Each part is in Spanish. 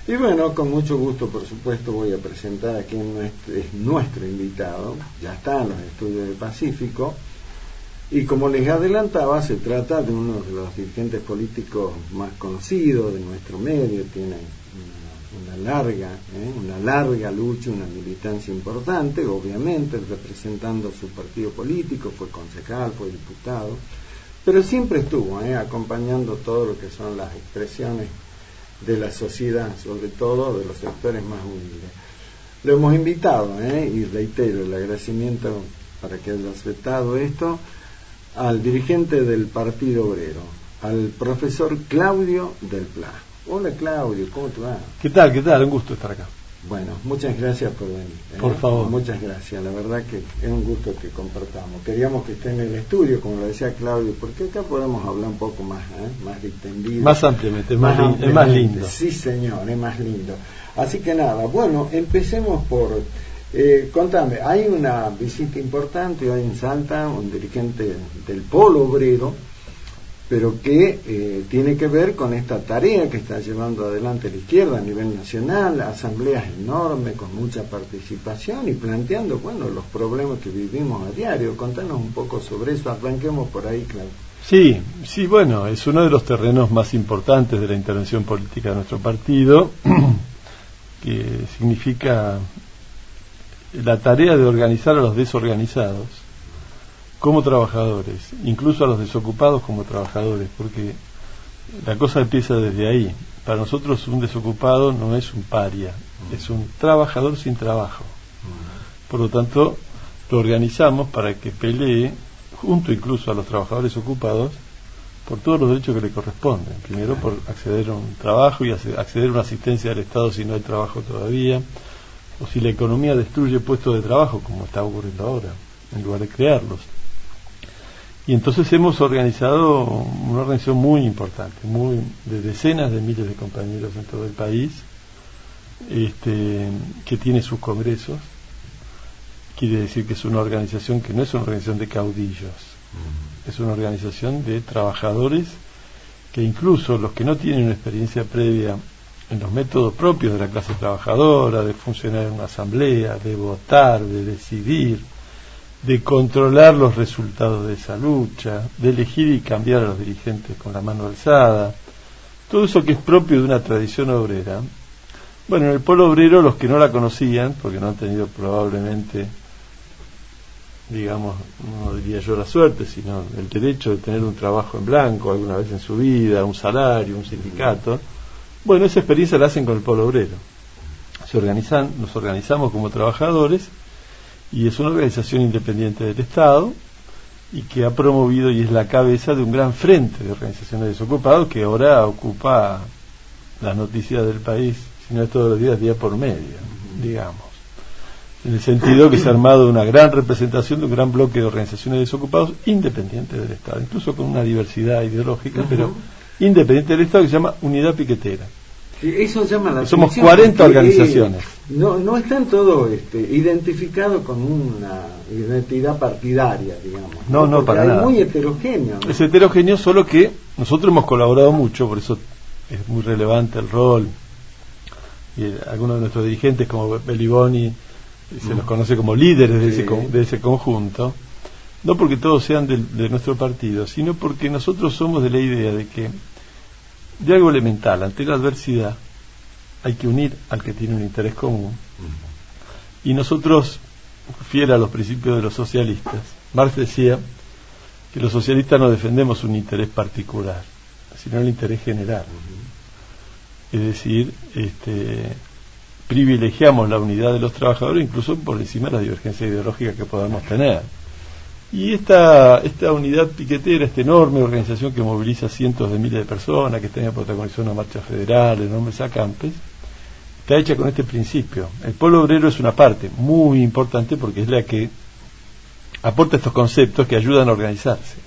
Y bueno, con mucho gusto, por supuesto, voy a presentar a quien es nuestro invitado. Ya está en los estudios del Pacífico. Y como les adelantaba, se trata de uno de los dirigentes políticos más conocidos de nuestro medio. Tiene una larga lucha, una militancia importante, obviamente, representando su partido político, fue concejal, fue diputado, pero siempre estuvo acompañando todo lo que son las expresiones de la sociedad, sobre todo de los sectores más humildes. Lo hemos invitado, y reitero el agradecimiento para que haya aceptado esto, al dirigente del Partido Obrero, al profesor Claudio Del Pla. Hola Claudio, ¿cómo te va? ¿Qué tal? Un gusto estar acá. Bueno, muchas gracias por venir. Por favor. Muchas gracias, la verdad que es un gusto que compartamos. Queríamos que esté en el estudio, como lo decía Claudio, porque acá podemos hablar un poco más distendido. Más ampliamente, es más lindo. Sí, señor, es más lindo. Así que nada, bueno, empecemos por... contame, hay una visita importante hoy en Salta, un dirigente del Polo Obrero, pero que tiene que ver con esta tarea que está llevando adelante la izquierda a nivel nacional, asambleas enormes con mucha participación y planteando, bueno, los problemas que vivimos a diario. Contanos un poco sobre eso, arranquemos por ahí, Claudio. Sí, bueno, es uno de los terrenos más importantes de la intervención política de nuestro partido, que significa la tarea de organizar a los desorganizados como trabajadores, incluso a los desocupados como trabajadores, porque la cosa empieza desde ahí. Para nosotros un desocupado no es un paria, es un trabajador sin trabajo. Por lo tanto, lo organizamos para que pelee, junto incluso a los trabajadores ocupados, por todos los derechos que le corresponden. Primero, por acceder a un trabajo y acceder a una asistencia del Estado si no hay trabajo todavía, o si la economía destruye puestos de trabajo, como está ocurriendo ahora, en lugar de crearlos. Y entonces hemos organizado una organización muy importante, de decenas de miles de compañeros en todo el país, que tiene sus congresos. Quiere decir que es una organización que no es una organización de caudillos, es una organización de trabajadores que incluso los que no tienen una experiencia previa en los métodos propios de la clase trabajadora, de funcionar en una asamblea, de votar, de decidir, de controlar los resultados de esa lucha, de elegir y cambiar a los dirigentes con la mano alzada, todo eso que es propio de una tradición obrera. Bueno, en el Polo Obrero, los que no la conocían, porque no han tenido probablemente, digamos, no diría yo la suerte, sino el derecho de tener un trabajo en blanco alguna vez en su vida, un salario, un sindicato, bueno, esa experiencia la hacen con el Polo Obrero. Nos organizamos como trabajadores, y es una organización independiente del Estado y que ha promovido y es la cabeza de un gran frente de organizaciones desocupados que ahora ocupa las noticias del país, si no es todos los días, día por medio, digamos. En el sentido que se ha armado una gran representación de un gran bloque de organizaciones desocupados independientes del Estado, incluso con una diversidad ideológica, pero independiente del Estado, que se llama Unidad Piquetera. Eso llama la Somos atención, 40 organizaciones. No están todos identificados con una identidad partidaria, digamos. No, para nada. Es muy heterogéneo, ¿no? Es heterogéneo, solo que nosotros hemos colaborado mucho, por eso es muy relevante el rol. Y algunos de nuestros dirigentes, como Beliboni, se los conoce como líderes de ese conjunto, no porque todos sean de nuestro partido, sino porque nosotros somos de la idea de que de algo elemental, ante la adversidad hay que unir al que tiene un interés común. Y nosotros, fiel a los principios de los socialistas, Marx decía que los socialistas no defendemos un interés particular, sino el interés general. Es decir, privilegiamos la unidad de los trabajadores incluso por encima de la divergencia ideológica que podamos tener. Y esta unidad piquetera, esta enorme organización que moviliza cientos de miles de personas, que está protagonizando una marcha federal, enormes acampes, está hecha con este principio. El Polo Obrero es una parte muy importante porque es la que aporta estos conceptos que ayudan a organizarse.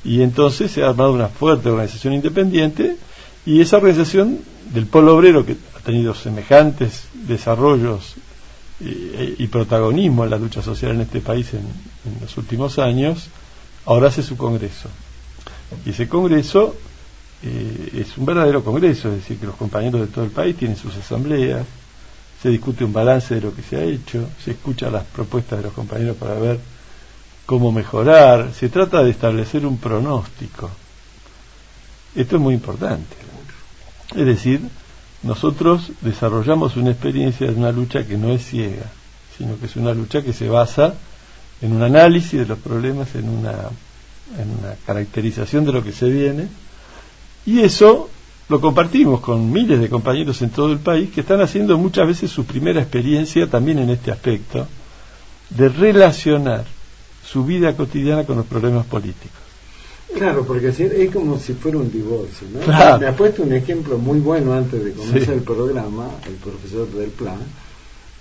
Y entonces se ha armado una fuerte organización independiente, y esa organización del Polo Obrero, que ha tenido semejantes desarrollos y protagonismo en la lucha social en este país en los últimos años, ahora hace su congreso. Y ese congreso es un verdadero congreso, es decir, que los compañeros de todo el país tienen sus asambleas, se discute un balance de lo que se ha hecho, se escucha las propuestas de los compañeros para ver cómo mejorar, se trata de establecer un pronóstico. Esto es muy importante. Es decir, nosotros desarrollamos una experiencia de una lucha que no es ciega, sino que es una lucha que se basa en un análisis de los problemas, en una caracterización de lo que se viene, y eso lo compartimos con miles de compañeros en todo el país que están haciendo muchas veces su primera experiencia también en este aspecto de relacionar su vida cotidiana con los problemas políticos. Claro, porque es como si fuera un divorcio, ¿no? Claro. Me ha puesto un ejemplo muy bueno antes de comenzar Sí. el programa, el profesor del Plan,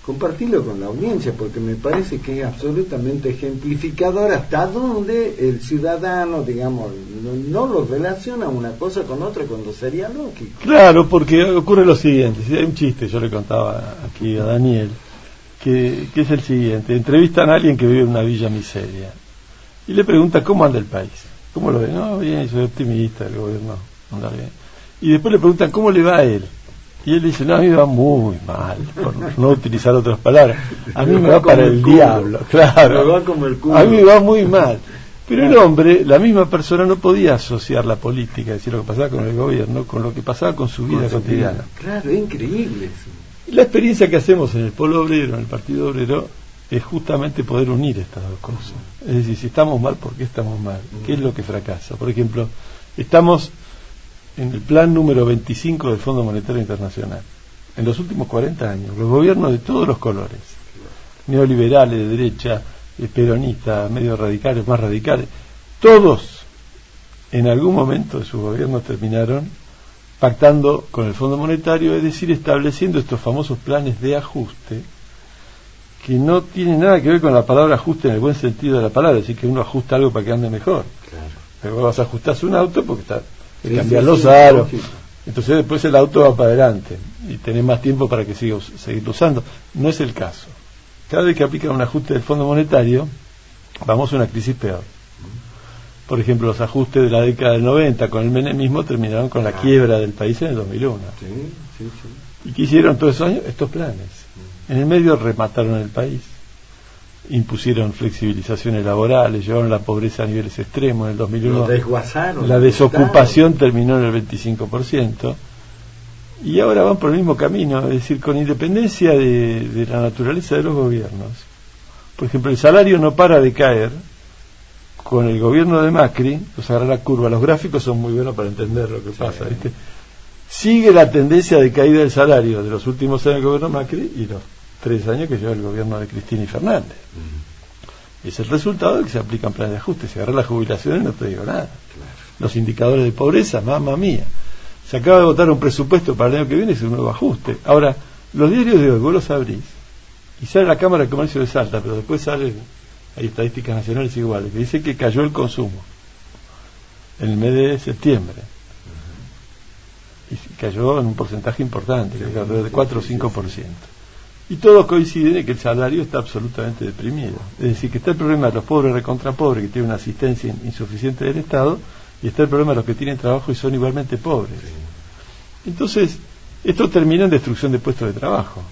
compartirlo con la audiencia, porque me parece que es absolutamente ejemplificador hasta donde el ciudadano, digamos, no lo relaciona una cosa con otra cuando sería lógico. Claro, porque ocurre lo siguiente, si hay un chiste, yo le contaba aquí a Daniel, que es el siguiente: entrevistan a alguien que vive en una villa miseria y le pregunta cómo anda el país, cómo lo ve. No, bien, soy optimista, el gobierno anda bien. Y después le preguntan cómo le va a él, y él dice: no, a mí me va muy mal, por no utilizar otras palabras, a mí me va para el diablo, claro, a mí me va muy mal. Pero el hombre, la misma persona, no podía asociar la política, es decir, lo que pasaba con el gobierno, con lo que pasaba con su vida cotidiana. Claro, es increíble eso. La experiencia que hacemos en el Polo Obrero, en el Partido Obrero, es justamente poder unir estas dos cosas. Es decir, si estamos mal, ¿por qué estamos mal? ¿Qué es lo que fracasa? Por ejemplo, estamos en el plan número 25 del Fondo Monetario Internacional. En los últimos 40 años, los gobiernos de todos los colores, neoliberales, de derecha, peronistas, medio radicales, más radicales, todos en algún momento de sus gobiernos terminaron pactando con el Fondo Monetario, es decir, estableciendo estos famosos planes de ajuste que no tienen nada que ver con la palabra ajuste en el buen sentido de la palabra, es decir, que uno ajusta algo para que ande mejor. Claro. Pero vos vas a ajustarse un auto porque cambiar los aros, entonces después el auto va para adelante y tenés más tiempo para que seguirlo usando. No es el caso. Cada vez que aplican un ajuste del Fondo Monetario, vamos a una crisis peor. Por ejemplo, los ajustes de la década del 90 con el menemismo terminaron con la quiebra del país en el 2001. Sí. ¿Y qué hicieron todos esos años? Estos planes. En el medio remataron el país, impusieron flexibilizaciones laborales, llevaron la pobreza a niveles extremos. En el 2001 la desocupación terminó en el 25%, y ahora van por el mismo camino, es decir, con independencia de la naturaleza de los gobiernos. Por ejemplo, el salario no para de caer. Con el gobierno de Macri, pues agarra la curva, los gráficos son muy buenos para entender lo que pasa, ¿viste? Sigue la tendencia de caída del salario de los últimos años del gobierno Macri y los 3 años que lleva el gobierno de Cristina y Fernández. Es el resultado de que se aplican planes de ajuste. Se agarra las jubilaciones, no te digo nada. Los indicadores de pobreza, mamma mía. Se acaba de votar un presupuesto para el año que viene, es un nuevo ajuste. Ahora, los diarios de hoy, vos los abrís y sale la Cámara de Comercio de Salta, pero después sale, hay estadísticas nacionales iguales, que dice que cayó el consumo en el mes de septiembre. Y cayó en un porcentaje importante, de 4 o 5%. Y todos coinciden en que el salario está absolutamente deprimido. Es decir, que está el problema de los pobres recontra pobres, que tienen una asistencia insuficiente del Estado, y está el problema de los que tienen trabajo y son igualmente pobres. Entonces, esto termina en destrucción de puestos de trabajo,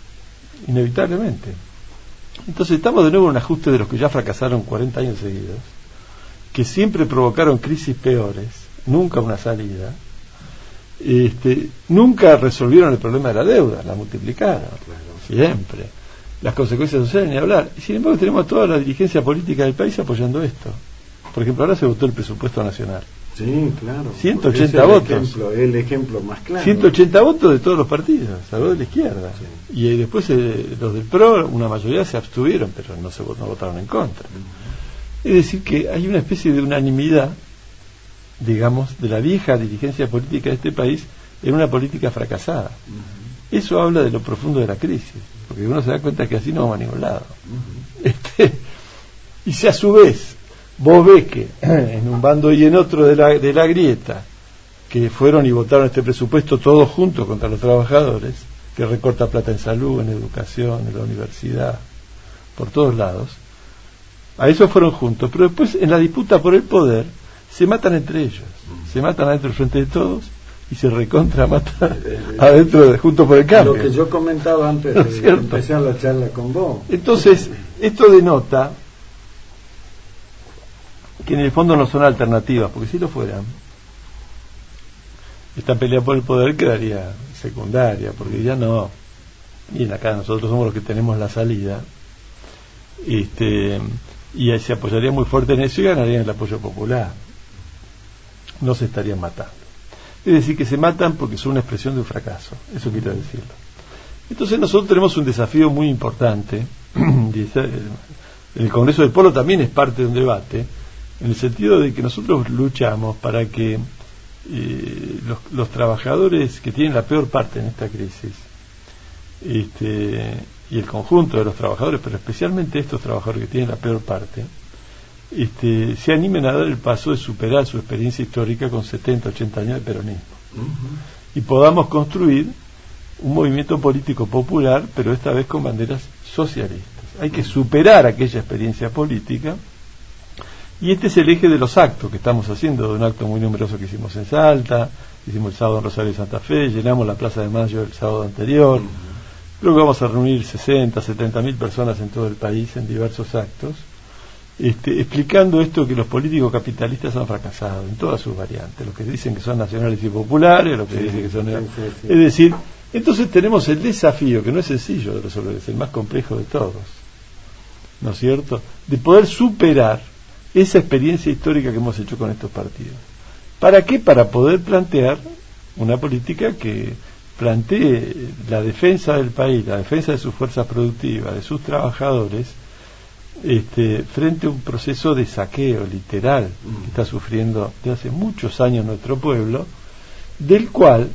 inevitablemente. Entonces estamos de nuevo en un ajuste de los que ya fracasaron 40 años seguidos, que siempre provocaron crisis peores, nunca una salida. Nunca resolvieron el problema de la deuda, la multiplicaron, siempre. Las consecuencias sociales ni hablar. Y sin embargo tenemos a toda la dirigencia política del país apoyando esto. Por ejemplo, ahora se votó el presupuesto nacional. Sí, claro. 180 votos. El ejemplo más claro. 180 votos de todos los partidos, salvo de la izquierda. Sí. Y después los del PRO, una mayoría se abstuvieron, pero no votaron en contra. Es decir, que hay una especie de unanimidad, digamos, de la vieja dirigencia política de este país en una política fracasada. Eso habla de lo profundo de la crisis, porque uno se da cuenta que así no vamos a ningún lado. Y si a su vez vos ves que en un bando y en otro de la grieta, que fueron y votaron este presupuesto todos juntos contra los trabajadores, que recorta plata en salud, en educación, en la universidad, por todos lados, a eso fueron juntos, pero después en la disputa por el poder se matan entre ellos, se matan adentro del Frente de Todos, y se recontra mata adentro de Juntos por el Cambio. Lo que yo comentaba antes de empezar la charla con vos. Entonces, esto denota que en el fondo no son alternativas, porque si lo fueran, esta pelea por el poder quedaría secundaria, porque ya no. Bien, acá nosotros somos los que tenemos la salida, y se apoyaría muy fuerte en eso y ganarían el apoyo popular. No se estarían matando. Es decir, que se matan porque son una expresión de un fracaso, eso quiero decirlo. Entonces nosotros tenemos un desafío muy importante, el Congreso del Pueblo también es parte de un debate, en el sentido de que nosotros luchamos para que los trabajadores que tienen la peor parte en esta crisis, y el conjunto de los trabajadores, pero especialmente estos trabajadores que tienen la peor parte, se animen a dar el paso de superar su experiencia histórica con 70, 80 años de peronismo. Y podamos construir un movimiento político popular, pero esta vez con banderas socialistas. Hay que superar aquella experiencia política, y este es el eje de los actos que estamos haciendo, de un acto muy numeroso que hicimos en Salta, hicimos el sábado en Rosario de Santa Fe, llenamos la Plaza de Mayo el sábado anterior. Creo que vamos a reunir 60, 70 mil personas en todo el país en diversos actos, explicando esto, que los políticos capitalistas han fracasado en todas sus variantes, los que dicen que son nacionales y populares, los que dicen que son... Es decir, entonces tenemos el desafío, que no es sencillo de resolver, es el más complejo de todos, ¿no es cierto?, de poder superar esa experiencia histórica que hemos hecho con estos partidos. ¿Para qué? Para poder plantear una política que plantee la defensa del país, la defensa de sus fuerzas productivas, de sus trabajadores, frente a un proceso de saqueo literal que está sufriendo desde hace muchos años nuestro pueblo, del cual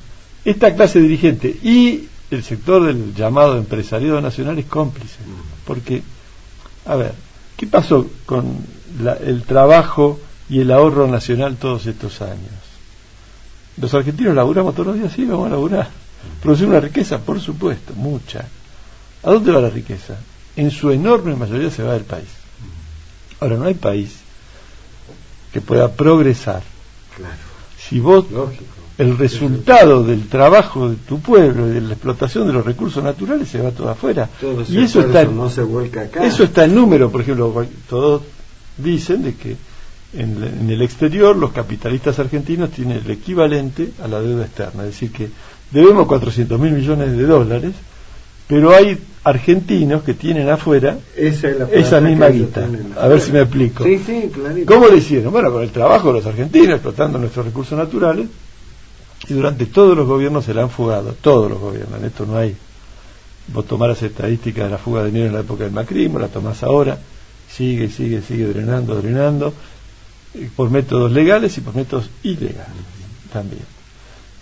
esta clase dirigente y el sector del llamado empresariado nacional es cómplice. Porque, a ver, ¿qué pasó con el trabajo y el ahorro nacional todos estos años? Los argentinos laburamos todos los días, sí, vamos a laburar. Producir una riqueza, por supuesto, mucha. ¿A dónde va la riqueza? En su enorme mayoría se va del país. Ahora, no hay país que pueda progresar. Claro. Si vos, lógico, el resultado del trabajo de tu pueblo y de la explotación de los recursos naturales se va todo afuera. Todo y eso está, no se vuelca acá. Eso está en número, por ejemplo, todos dicen de que en el exterior los capitalistas argentinos tienen el equivalente a la deuda externa, es decir que debemos 400.000 millones de dólares, pero hay argentinos que tienen afuera esa misma guita. A ver si me explico. Sí, sí, clarito. ¿Cómo lo hicieron? Bueno, con el trabajo de los argentinos, explotando nuestros recursos naturales, y durante todos los gobiernos se la han fugado, todos los gobiernos, en esto no hay. Vos tomás las estadísticas de la fuga de dinero en la época del macrismo, la tomás ahora, sigue drenando, por métodos legales y por métodos ilegales también.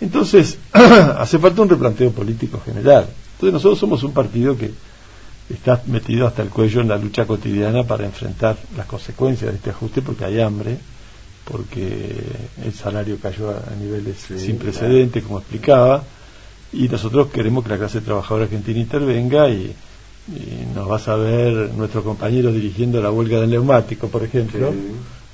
Entonces, hace falta un replanteo político general. Entonces nosotros somos un partido que está metido hasta el cuello en la lucha cotidiana para enfrentar las consecuencias de este ajuste, porque hay hambre, porque el salario cayó a niveles sin precedentes, como explicaba, y nosotros queremos que la clase trabajadora argentina intervenga, y nos vas a ver nuestros compañeros dirigiendo la huelga del neumático, por ejemplo,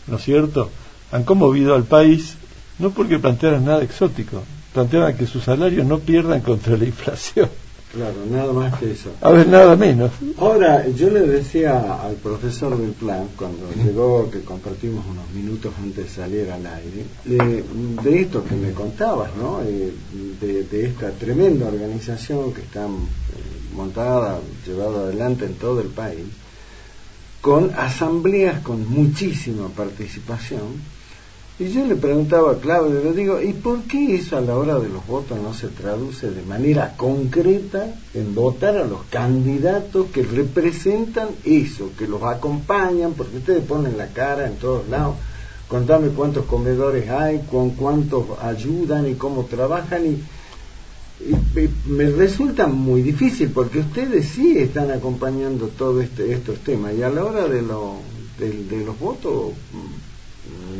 ¿no es cierto? Han conmovido al país, no porque plantearan nada exótico, planteaban que sus salarios no pierdan contra la inflación. Claro, nada más que eso. A ver, nada menos. Ahora, yo le decía al profesor del plan, cuando llegó, que compartimos unos minutos antes de salir al aire, de esto que me contabas, ¿no? De esta tremenda organización que está montada, llevada adelante en todo el país, con asambleas con muchísima participación. Y yo le preguntaba a Claudio, le digo, ¿y por qué eso a la hora de los votos no se traduce de manera concreta en votar a los candidatos que representan eso, que los acompañan? Porque ustedes ponen la cara en todos lados, contame cuántos comedores hay, con cuántos ayudan y cómo trabajan, y me resulta muy difícil, porque ustedes sí están acompañando todos estos temas, y a la hora de los votos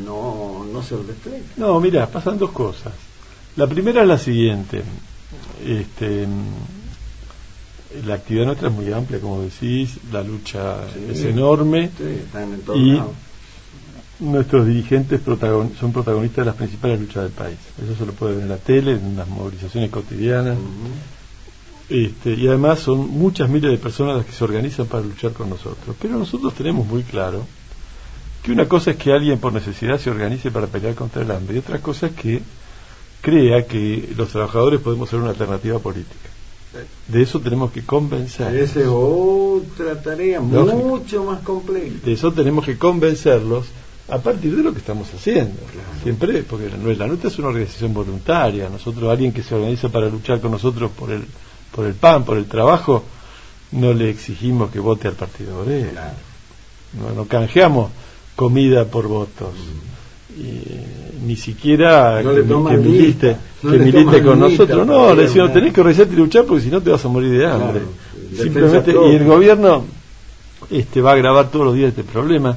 no se refleja. No, mira, pasan dos cosas. La primera es la siguiente. La actividad nuestra es muy amplia, como decís, la lucha es enorme, están en todos y lados. nuestros dirigentes son protagonistas de las principales luchas del país. Eso se lo puede ver en la tele, en las movilizaciones cotidianas. Y además son muchas miles de personas las que se organizan para luchar con nosotros. Pero nosotros tenemos muy claro que una cosa es que alguien por necesidad se organice para pelear contra el hambre y otra cosa es que crea que los trabajadores podemos ser una alternativa política. De eso tenemos que convencer. Esa es otra tarea mucho más compleja. De eso tenemos que convencerlos a partir de lo que estamos haciendo. Claro. Siempre, porque la nuestra es una organización voluntaria. Nosotros, alguien que se organiza para luchar con nosotros por el pan, por el trabajo, no le exigimos que vote al Partido Obrero. Claro. No canjeamos comida por votos. Y ni siquiera no que milite con nosotros. No, le decimos, tenés que organizarte y luchar porque si no te vas a morir de hambre. Claro. Simplemente, y el gobierno va a agravar todos los días este problema.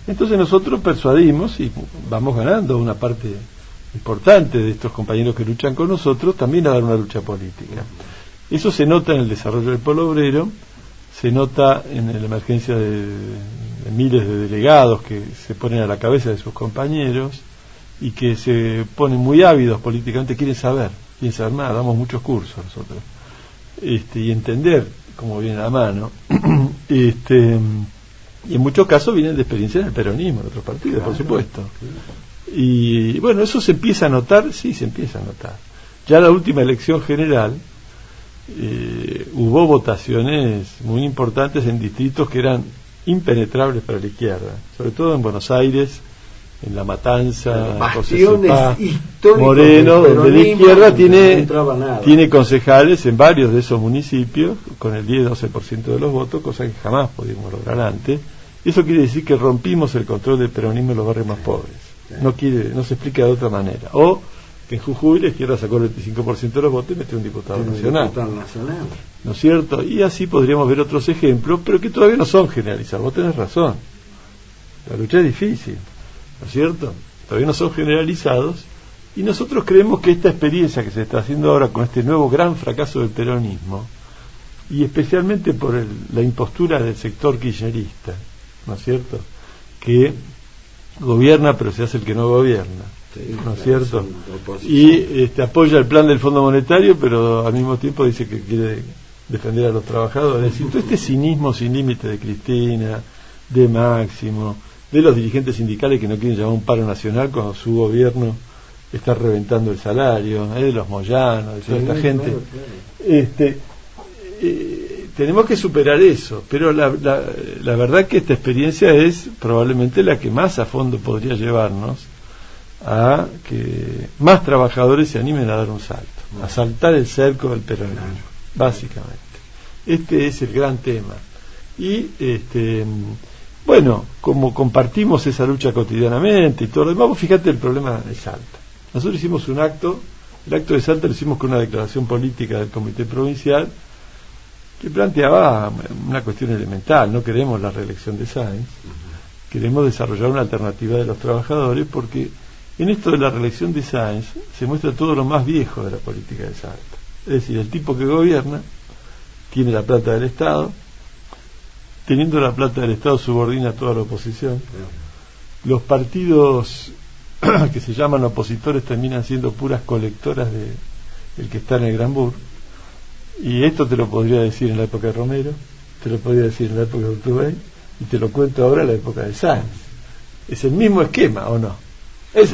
Entonces nosotros persuadimos y vamos ganando una parte importante de estos compañeros que luchan con nosotros también a dar una lucha política. Eso se nota en el desarrollo del polo obrero, se nota en la emergencia de miles de delegados que se ponen a la cabeza de sus compañeros y que se ponen muy ávidos políticamente, quieren saber más, damos muchos cursos nosotros, y entender cómo viene la mano, y en muchos casos vienen de experiencia en el peronismo, en otros partidos, por supuesto. Y bueno, eso se empieza a notar, sí, se empieza a notar. Ya en la última elección general hubo votaciones muy importantes en distritos que eran impenetrables para la izquierda, sobre todo en Buenos Aires, en La Matanza, Moreno, donde la izquierda tiene concejales en varios de esos municipios con el 10-12% de los votos, cosa que jamás pudimos lograr antes. Eso quiere decir que rompimos el control del peronismo en los barrios más pobres. No se explica de otra manera. O que en Jujuy la izquierda sacó el 25% de los votos y metió un diputado nacional. ¿No es cierto? Y así podríamos ver otros ejemplos, pero que todavía no son generalizados. Vos tenés razón. La lucha es difícil, ¿no es cierto? Todavía no son generalizados y nosotros creemos que esta experiencia que se está haciendo ahora con este nuevo gran fracaso del peronismo y especialmente por la impostura del sector kirchnerista, ¿no es cierto? Que gobierna pero se hace el que no gobierna, ¿no es cierto? Y apoya el plan del Fondo Monetario pero al mismo tiempo dice que quiere defender a los trabajadores. Es decir, todo este cinismo sin límite de Cristina, de Máximo, de los dirigentes sindicales que no quieren llamar un paro nacional cuando su gobierno está reventando el salario, de los Moyanos, de toda esta gente. Tenemos que superar eso, pero la verdad que esta experiencia es probablemente la que más a fondo podría llevarnos a que más trabajadores se animen a dar un salto, a saltar el cerco del peronismo, básicamente. Este es el gran tema. Y bueno, como compartimos esa lucha cotidianamente y todo lo demás, fíjate el problema de Salta. Nosotros hicimos un acto, el acto de Salta lo hicimos con una declaración política del Comité Provincial que planteaba una cuestión elemental. No queremos la reelección de Sáenz, queremos desarrollar una alternativa de los trabajadores, porque en esto de la reelección de Sáenz se muestra todo lo más viejo de la política de Salta. Es decir, el tipo que gobierna tiene la plata del Estado, teniendo la plata del Estado subordina a toda la oposición. Los partidos que se llaman opositores terminan siendo puras colectoras del que está en el Granbur. Y esto te lo podría decir en la época de Romero, te lo podría decir en la época de Urtubey, y te lo cuento ahora en la época de Sáenz. Es el mismo esquema, ¿o no?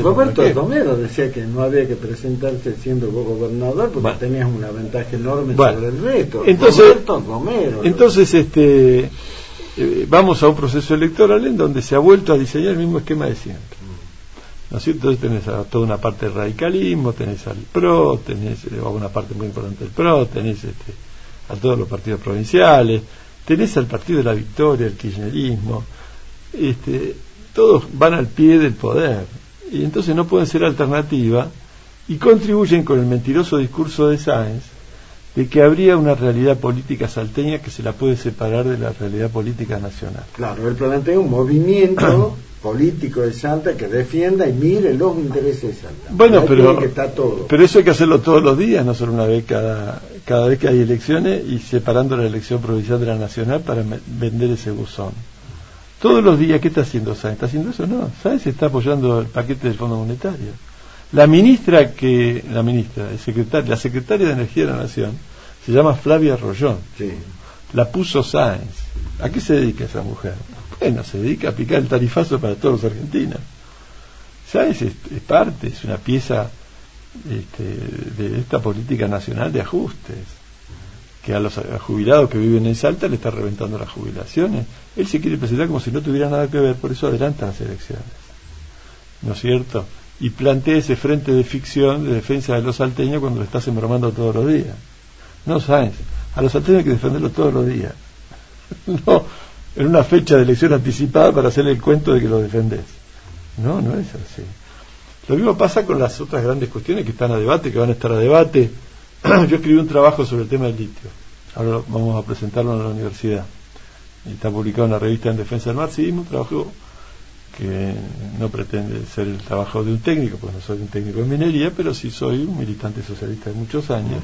Roberto Romero decía que no había que presentarse siendo gobernador porque tenías una ventaja enorme sobre el resto. Entonces vamos a un proceso electoral en donde se ha vuelto a diseñar el mismo esquema de siempre, ¿no es cierto? Entonces tenés toda una parte del radicalismo, tenés al PRO, tenés una parte muy importante del PRO, tenés a todos los partidos provinciales, tenés al Partido de la Victoria, el kirchnerismo, todos van al pie del poder y entonces no pueden ser alternativa y contribuyen con el mentiroso discurso de Sáenz de que habría una realidad política salteña que se la puede separar de la realidad política nacional. Claro, él plantea un movimiento político de Salta que defienda y mire los intereses de Salta. Bueno, pero eso hay que hacerlo todos los días, no solo una vez cada vez que hay elecciones y separando la elección provincial de la nacional para vender ese buzón. Todos los días, ¿qué está haciendo Sáenz? ¿Está haciendo eso? No, Sáenz está apoyando el paquete del Fondo Monetario. La secretaria de Energía de la Nación se llama Flavia Rollón. Sí. La puso Sáenz. ¿A qué se dedica esa mujer? Bueno, se dedica a aplicar el tarifazo para todos los argentinos. Sáenz es parte, es una pieza de esta política nacional de ajustes, que a los jubilados que viven en Salta le está reventando las jubilaciones. Él se quiere presentar como si no tuviera nada que ver, por eso adelanta las elecciones, ¿no es cierto? Y plantea ese frente de ficción de defensa de los salteños cuando lo estás embromando todos los días. No, Sáenz, a los salteños hay que defenderlos todos los días. No, en una fecha de elección anticipada para hacerle el cuento de que lo defendés. No, no es así. Lo mismo pasa con las otras grandes cuestiones que están a debate, que van a estar a debate. Yo escribí un trabajo sobre el tema del litio. Ahora vamos a presentarlo en la universidad. Está publicado en la revista En Defensa del Marxismo, un trabajo que no pretende ser el trabajo de un técnico, porque no soy un técnico en minería, pero sí soy un militante socialista de muchos años.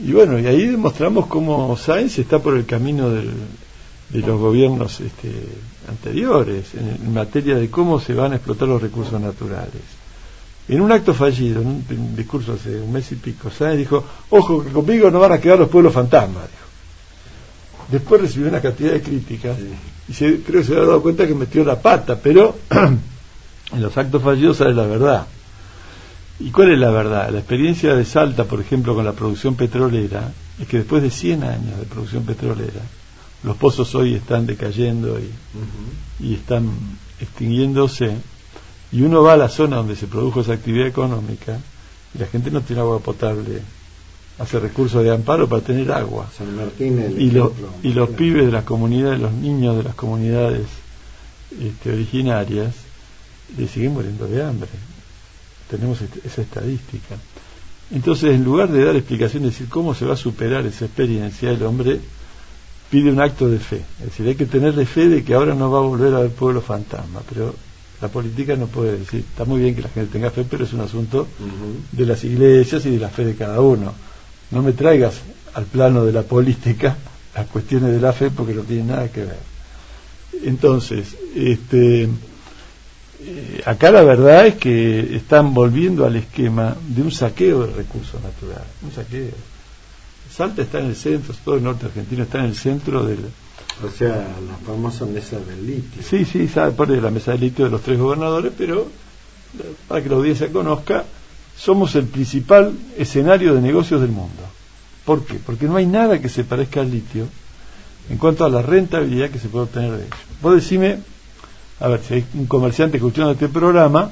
Y bueno, y ahí demostramos cómo Sáenz está por el camino de los gobiernos anteriores, en materia de cómo se van a explotar los recursos naturales. En un acto fallido, en un discurso hace un mes y pico, Sáenz dijo: ojo, que conmigo no van a quedar los pueblos fantasmas, dijo. Después recibió una cantidad de críticas, y creo que se había dado cuenta que metió la pata, pero en los actos fallidos sale la verdad. ¿Y cuál es la verdad? La experiencia de Salta, por ejemplo, con la producción petrolera, es que después de 100 años de producción petrolera, los pozos hoy están decayendo y están extinguiéndose, y uno va a la zona donde se produjo esa actividad económica y la gente no tiene agua potable, hace recursos de amparo para tener agua. San Martín, y los pibes de las comunidades, los niños de las comunidades originarias, le siguen muriendo de hambre. Tenemos esa estadística. Entonces, en lugar de dar explicaciones, decir cómo se va a superar esa experiencia, el hombre pide un acto de fe. Es decir, hay que tenerle fe de que ahora no va a volver a haber pueblo fantasma, pero la política no puede decir, está muy bien que la gente tenga fe, pero es un asunto de las iglesias y de la fe de cada uno. No me traigas al plano de la política las cuestiones de la fe, porque no tienen nada que ver. Entonces, acá la verdad es que están volviendo al esquema de un saqueo de recursos naturales, un saqueo. Salta está en el centro, todo el norte argentino está en el centro del... O sea, la famosa mesa del litio. Sí, sabe por la mesa del litio de los 3 gobernadores, pero para que la audiencia conozca, somos el principal escenario de negocios del mundo. ¿Por qué? Porque no hay nada que se parezca al litio en cuanto a la rentabilidad que se puede obtener de ello. Vos decime, a ver, si hay un comerciante escuchando este programa,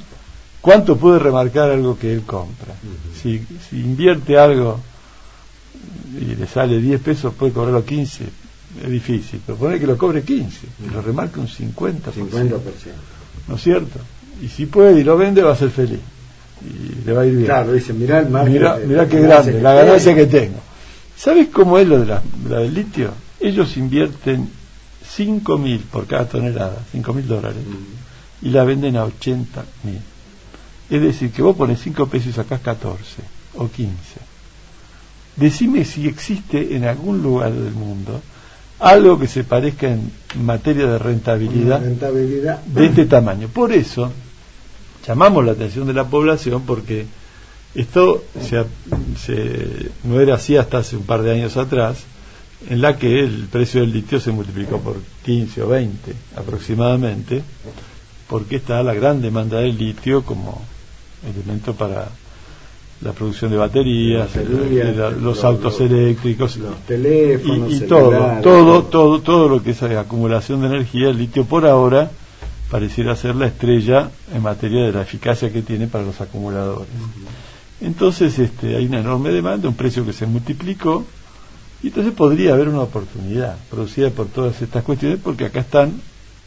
¿cuánto puede remarcar algo que él compra? Si invierte algo y le sale 10 pesos, puede cobrarlo 15, es difícil, pero poner que lo cobre 15, y lo remarque un 50%, ¿no es cierto? Y si puede y lo vende, va a ser feliz y le va a ir bien. Claro, dice, mirá el margen, mirá qué grande, la ganancia que tengo. ¿Sabes cómo es lo de la del litio? Ellos invierten 5.000 por cada tonelada, $5.000, y la venden a 80.000. Es decir, que vos pones 5 pesos y sacás 14 o 15. Decime si existe en algún lugar del mundo algo que se parezca en materia de rentabilidad de este tamaño. Por eso llamamos la atención de la población, porque esto no era así hasta hace un par de años atrás, en la que el precio del litio se multiplicó por 15 o 20 aproximadamente, porque está la gran demanda del litio como elemento para la producción de baterías, los autos eléctricos, los teléfonos y todo lo que es acumulación de energía. El litio por ahora pareciera ser la estrella en materia de la eficacia que tiene para los acumuladores. Entonces hay una enorme demanda, un precio que se multiplicó, y entonces podría haber una oportunidad producida por todas estas cuestiones, porque acá están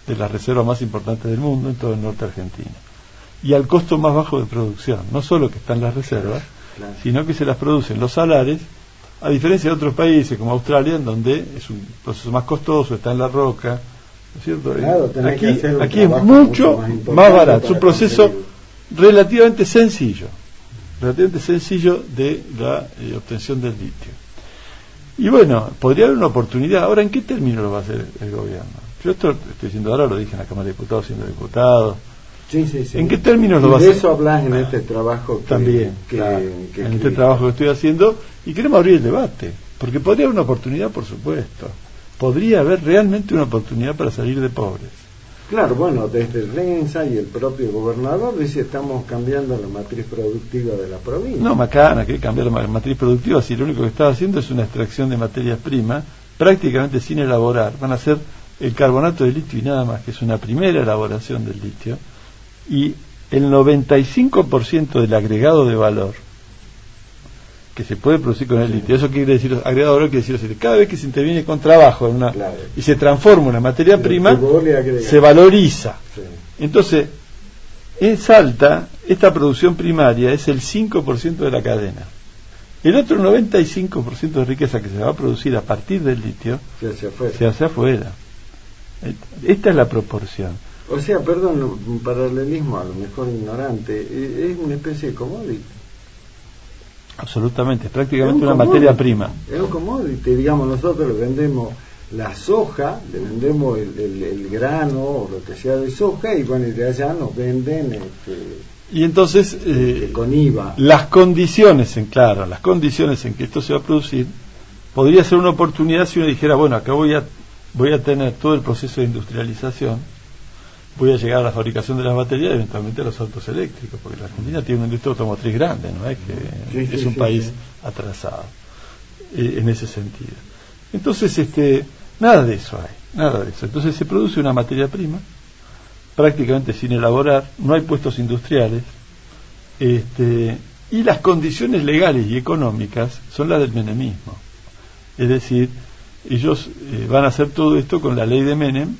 de las reservas más importantes del mundo en todo el norte argentino, y al costo más bajo de producción. No solo que están las reservas, sino que se las producen los salares, a diferencia de otros países como Australia, en donde es un proceso más costoso, está en la roca, ¿no es cierto? Claro, aquí es mucho más barato, es un proceso relativamente sencillo de la obtención del litio. Y bueno, podría haber una oportunidad. Ahora, ¿en qué término lo va a hacer el gobierno? Pero esto estoy diciendo ahora, lo dije en la Cámara de Diputados siendo diputado. Sí, sí, sí. ¿En qué términos lo y vas a de hacer? eso hablas en este trabajo También, claro, en este trabajo que estoy haciendo, y queremos abrir el debate, porque podría haber una oportunidad, por supuesto. Podría haber realmente una oportunidad para salir de pobres. Claro, bueno, desde el Rensa y el propio gobernador dice estamos cambiando la matriz productiva de la provincia. No, macana, que cambiar la matriz productiva, si lo único que está haciendo es una extracción de materias primas, prácticamente sin elaborar. Van a hacer el carbonato de litio y nada más, que es una primera elaboración del litio, y el 95% del agregado de valor que se puede producir con el litio, eso quiere decir, agregado de valor quiere decir, cada vez que se interviene con trabajo y se transforma una materia prima, se valoriza. Sí. Entonces, en Salta, esta producción primaria es el 5% de la cadena. El otro 95% de riqueza que se va a producir a partir del litio se hace afuera. Esta es la proporción. O sea, perdón, un paralelismo a lo mejor ignorante, es una especie de commodity. Absolutamente, es prácticamente una materia prima. Es un commodity, digamos, nosotros le vendemos la soja, le vendemos el grano o lo que sea de soja, y bueno, y de allá nos venden y entonces con IVA. Las condiciones en que esto se va a producir, podría ser una oportunidad si uno dijera, bueno, acá voy a tener todo el proceso de industrialización, voy a llegar a la fabricación de las baterías y eventualmente a los autos eléctricos, porque la Argentina tiene una industria automotriz grande, no es que es un país atrasado en ese sentido. Entonces, nada de eso hay. Entonces se produce una materia prima, prácticamente sin elaborar, no hay puestos industriales, y las condiciones legales y económicas son las del menemismo. Es decir, ellos van a hacer todo esto con la ley de Menem,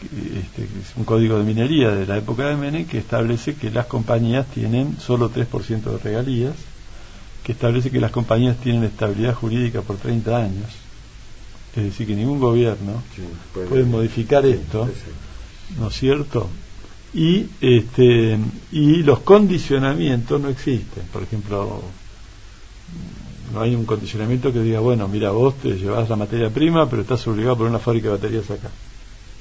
que es un código de minería de la época de Menem, que establece que las compañías tienen solo 3% de regalías, que establece que las compañías tienen estabilidad jurídica por 30 años, es decir, que ningún gobierno puede modificar esto, ¿no es cierto? Y los condicionamientos no existen. Por ejemplo, no hay un condicionamiento que diga, bueno, mira, vos te llevas la materia prima, pero estás obligado a poner una fábrica de baterías acá.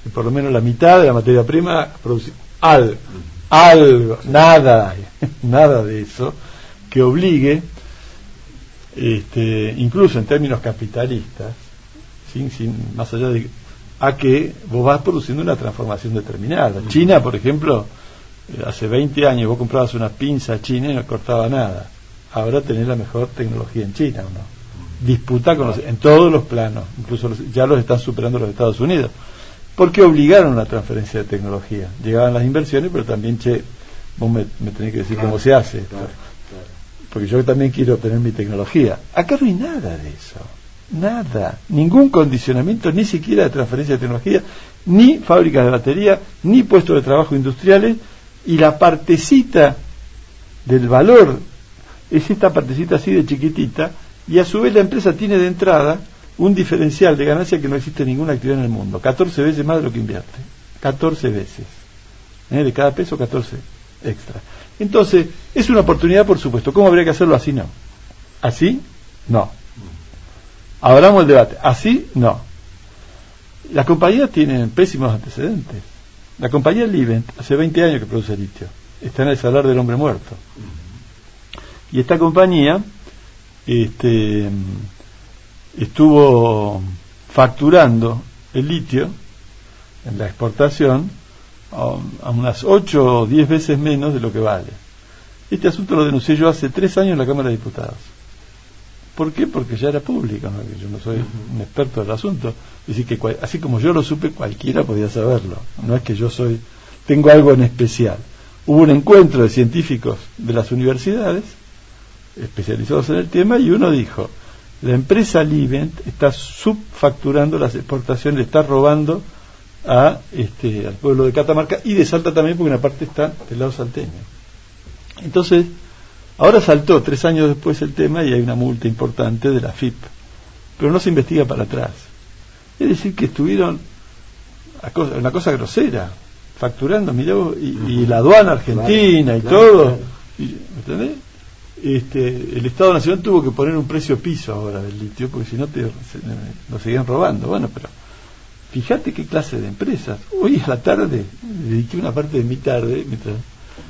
Y por lo menos la mitad de la materia prima producir algo, nada de eso que obligue, incluso en términos capitalistas, sin más allá de a que vos vas produciendo una transformación determinada. China, por ejemplo, hace 20 años vos comprabas una pinza china y no cortaba nada. Ahora tenés la mejor tecnología en China, ¿no? Disputa en todos los planos, incluso ya los están superando los Estados Unidos. Porque obligaron la transferencia de tecnología. Llegaban las inversiones, pero también, vos me tenés que decir cómo se hace esto. Porque yo también quiero tener mi tecnología. Acá no hay nada de eso. Nada. Ningún condicionamiento, ni siquiera de transferencia de tecnología, ni fábricas de batería, ni puestos de trabajo industriales, y la partecita del valor es esta partecita así de chiquitita, y a su vez la empresa tiene de entrada un diferencial de ganancia que no existe en ninguna actividad en el mundo, 14 veces más de lo que invierte, 14 veces, de cada peso 14 extra. Entonces, es una oportunidad, por supuesto. ¿Cómo habría que hacerlo? Así no. ¿Así? No. Abramos el debate. ¿Así? No. Las compañías tienen pésimos antecedentes. La compañía Livent hace 20 años que produce litio, está en el salar del hombre muerto, y esta compañía estuvo facturando el litio en la exportación a unas 8 o 10 veces menos de lo que vale. Este asunto lo denuncié yo hace 3 años en la Cámara de Diputados. ¿Por qué? Porque ya era público, ¿no? Yo no soy un experto del asunto. Es decir, que así como yo lo supe, cualquiera podía saberlo. No es que yo tengo algo en especial. Hubo un encuentro de científicos de las universidades especializados en el tema, y uno dijo: la empresa Livent está subfacturando las exportaciones, le está robando al pueblo de Catamarca y de Salta también, porque una parte está del lado salteño. Entonces, ahora saltó 3 años después el tema y hay una multa importante de la FIP, pero no se investiga para atrás. Es decir, que estuvieron una cosa grosera, facturando, mirá vos, y la aduana argentina y todo. ¿Me entendés? El Estado Nacional tuvo que poner un precio piso ahora del litio, porque si no lo seguían robando. Bueno, pero fíjate qué clase de empresas. Hoy a la tarde, dediqué una parte de mi tarde, mientras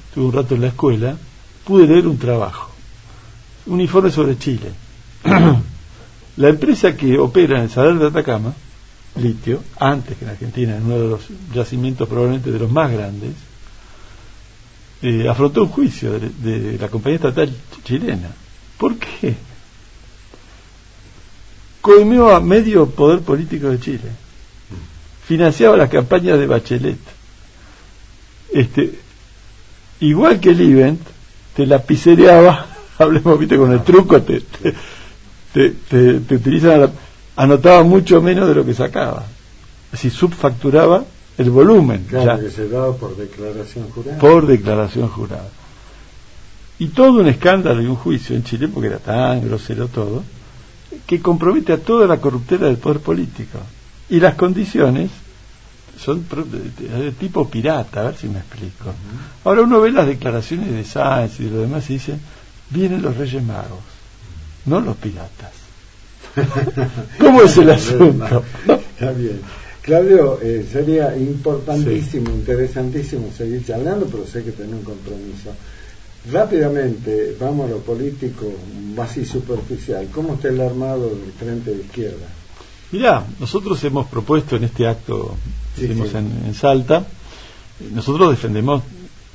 estuve un rato en la escuela, pude leer un trabajo, un informe sobre Chile. La empresa que opera en el Salar de Atacama, litio, antes que en Argentina, en uno de los yacimientos probablemente de los más grandes, afrontó un juicio de la compañía estatal chilena. ¿Por qué? Coimió a medio poder político de Chile, financiaba las campañas de Bachelet, igual que el Event, te lapicereaba, hablemos, viste, con el truco, te utilizan, anotaba mucho menos de lo que sacaba, así subfacturaba el volumen. Claro, que se daba por declaración jurada. Por declaración jurada. Y todo un escándalo y un juicio en Chile, porque era tan grosero todo, que compromete a toda la corruptela del poder político. Y las condiciones son de tipo pirata, a ver si me explico. Ahora uno ve las declaraciones de Sáenz y de lo demás y dice, vienen los Reyes Magos, no los piratas. ¿Cómo es el asunto? Está bien. Claudio, sería importantísimo, interesantísimo seguir charlando, pero sé que tenés un compromiso. Rápidamente, vamos a lo político, más y superficial. ¿Cómo está el armado del Frente de Izquierda? Mirá, nosotros hemos propuesto en este acto que hicimos en Salta, nosotros defendemos,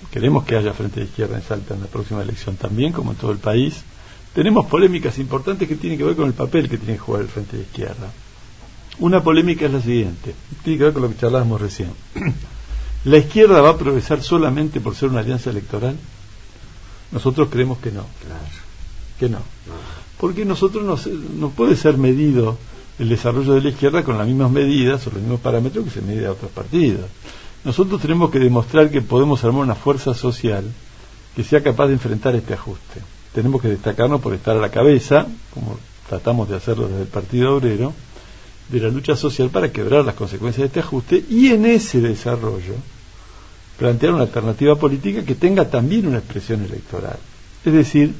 queremos que haya Frente de Izquierda en Salta en la próxima elección también, como en todo el país. Tenemos polémicas importantes que tienen que ver con el papel que tiene que jugar el Frente de Izquierda. Una polémica es la siguiente, tiene que ver con lo que charlábamos recién. ¿La izquierda va a progresar solamente por ser una alianza electoral? Nosotros creemos que no. Claro. Que no. Porque nosotros no puede ser medido el desarrollo de la izquierda con las mismas medidas o los mismos parámetros que se mide a otros partidos. Nosotros tenemos que demostrar que podemos armar una fuerza social que sea capaz de enfrentar este ajuste. Tenemos que destacarnos por estar a la cabeza, como tratamos de hacerlo desde el Partido Obrero, de la lucha social para quebrar las consecuencias de este ajuste y en ese desarrollo plantear una alternativa política que tenga también una expresión electoral. Es decir,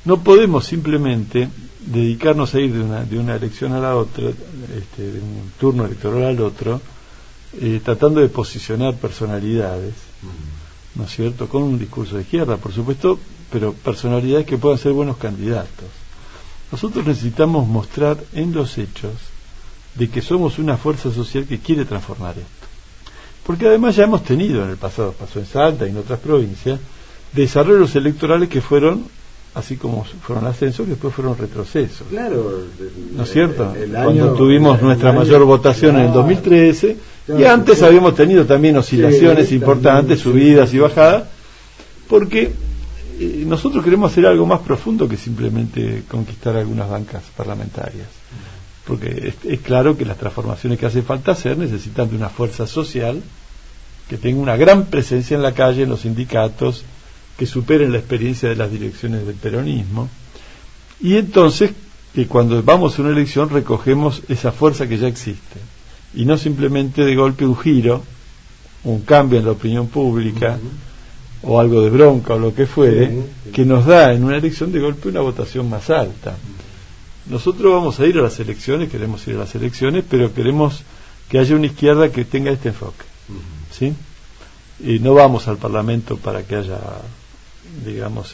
no podemos simplemente dedicarnos a ir de una elección a la otra, de un turno electoral al otro, tratando de posicionar personalidades, ¿no es cierto?, con un discurso de izquierda, por supuesto, pero personalidades que puedan ser buenos candidatos. Nosotros necesitamos mostrar en los hechos de que somos una fuerza social que quiere transformar esto. Porque además ya hemos tenido en el pasado, pasó en Salta y en otras provincias, desarrollos electorales que fueron, así como fueron ascensos, que después fueron retrocesos. Claro, ¿no es cierto? Cuando tuvimos nuestra mayor votación en el 2013, y antes habíamos tenido también oscilaciones importantes, subidas y bajadas, porque nosotros queremos hacer algo más profundo que simplemente conquistar algunas bancas parlamentarias. Porque es claro que las transformaciones que hace falta hacer necesitan de una fuerza social que tenga una gran presencia en la calle, en los sindicatos, que superen la experiencia de las direcciones del peronismo, y entonces que cuando vamos a una elección recogemos esa fuerza que ya existe, y no simplemente de golpe un giro, un cambio en la opinión pública, o algo de bronca o lo que fuere, que nos da en una elección de golpe una votación más alta. Nosotros vamos a ir a las elecciones, queremos ir a las elecciones, pero queremos que haya una izquierda que tenga este enfoque, ¿sí? Y no vamos al Parlamento para que haya, digamos,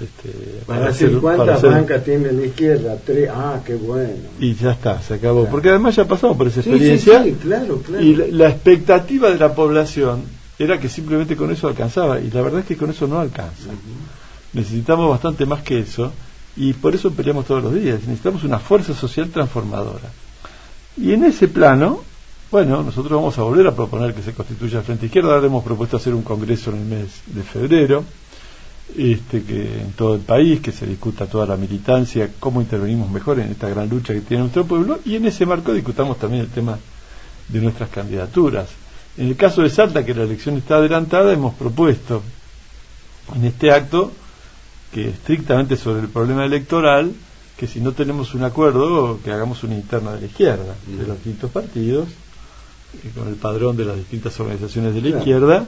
¿cuántas bancas tiene la izquierda? 3. Qué bueno. Y ya está, se acabó. Claro. Porque además ya pasamos por esa experiencia. Sí, claro. Y la expectativa de la población era que simplemente con eso alcanzaba, y la verdad es que con eso no alcanza. Necesitamos bastante más que eso. Y por eso peleamos todos los días. Necesitamos una fuerza social transformadora. Y en ese plano, bueno, nosotros vamos a volver a proponer que se constituya el Frente Izquierda. Ahora hemos propuesto hacer un congreso en el mes de febrero, que en todo el país, que se discuta toda la militancia, cómo intervenimos mejor en esta gran lucha que tiene nuestro pueblo, y en ese marco discutamos también el tema de nuestras candidaturas. En el caso de Salta, que la elección está adelantada, hemos propuesto en este acto que estrictamente sobre el problema electoral, que si no tenemos un acuerdo, que hagamos una interna de la izquierda, de los distintos partidos, con el padrón de las distintas organizaciones de la izquierda,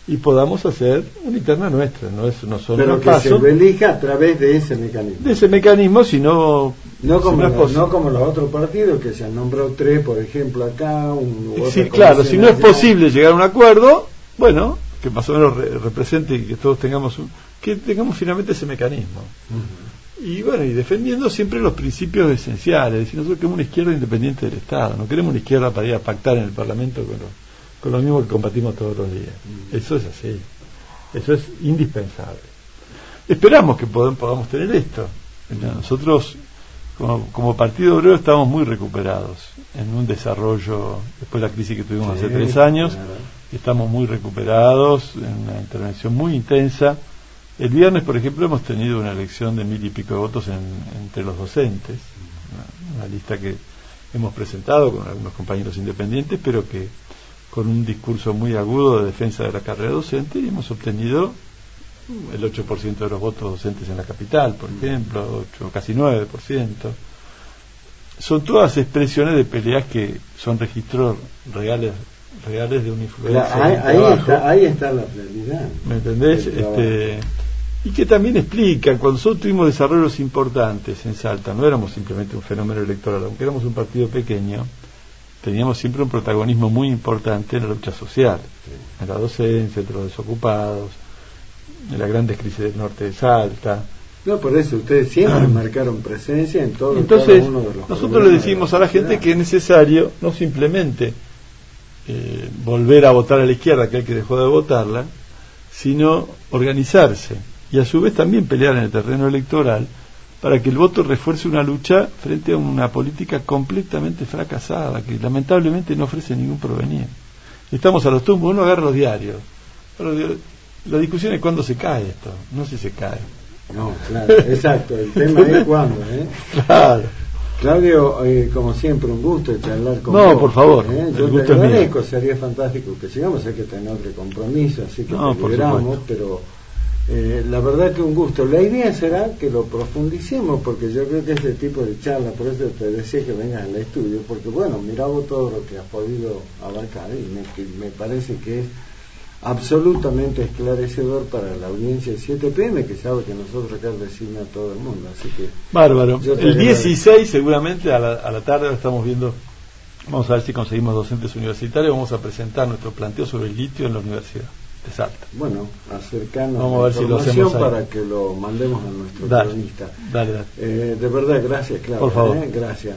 y podamos hacer una interna nuestra, no solo pero que se lo elija a través de ese mecanismo. De ese mecanismo, no como los otros partidos que se han nombrado 3, por ejemplo, acá. Sí, claro, si no es posible llegar a un acuerdo, bueno, que más o menos represente y que todos tengamos finalmente ese mecanismo. Y bueno, y defendiendo siempre los principios esenciales. Es decir, nosotros queremos una izquierda independiente del Estado, no queremos una izquierda para ir a pactar en el Parlamento con lo mismo que combatimos todos los días. Eso es así, eso es indispensable. Esperamos que podamos tener esto. Nosotros como Partido Obrero estamos muy recuperados en un desarrollo después de la crisis que tuvimos hace 3 años, claro. Estamos muy recuperados en una intervención muy intensa. El viernes, por ejemplo, hemos tenido una elección de 1000 y pico de votos entre los docentes, una lista que hemos presentado con algunos compañeros independientes, pero que con un discurso muy agudo de defensa de la carrera docente, y hemos obtenido el 8% de los votos docentes en la capital, por ejemplo, casi 9%. Son todas expresiones de peleas que son registros reales de una influencia. Ahí está la realidad. ¿Me entendés? Y que también explican, cuando nosotros tuvimos desarrollos importantes en Salta, no éramos simplemente un fenómeno electoral, aunque éramos un partido pequeño, teníamos siempre un protagonismo muy importante en la lucha social, en la docencia, entre los desocupados, en las grandes crisis del norte de Salta. No, por eso ustedes siempre marcaron presencia en todo. Entonces, cada uno de los nosotros le decimos a la gente que es necesario no simplemente volver a votar a la izquierda, aquel que dejó de votarla, sino organizarse y a su vez también pelear en el terreno electoral para que el voto refuerce una lucha frente a una política completamente fracasada, que lamentablemente no ofrece ningún porvenir. Estamos a los tumbos, uno agarra los diarios. La discusión es cuándo se cae esto, no si se cae. No, claro, exacto, el tema es cuándo, Claro. Claudio, como siempre, un gusto charlar con vos. No, por favor, Yo te agradezco, sería fantástico que sigamos, hay que tener otro compromiso, así que te liberamos, pero la verdad que un gusto. La idea será que lo profundicemos, porque yo creo que ese tipo de charla, por eso te decía que vengas al estudio, porque bueno, mirá vos todo lo que has podido abarcar y me parece que es absolutamente esclarecedor para la audiencia de 7PM, que sabe que nosotros acá decimos a todo el mundo, así que bárbaro. El 16 seguramente a la tarde lo estamos viendo, vamos a ver si conseguimos docentes universitarios, vamos a presentar nuestro planteo sobre el litio en la Universidad de Salta. Bueno, acercarnos vamos a ver si lo hacemos ahí, para que lo mandemos a nuestro cronista. Dale. De verdad, gracias, Claudio. Por favor. Gracias.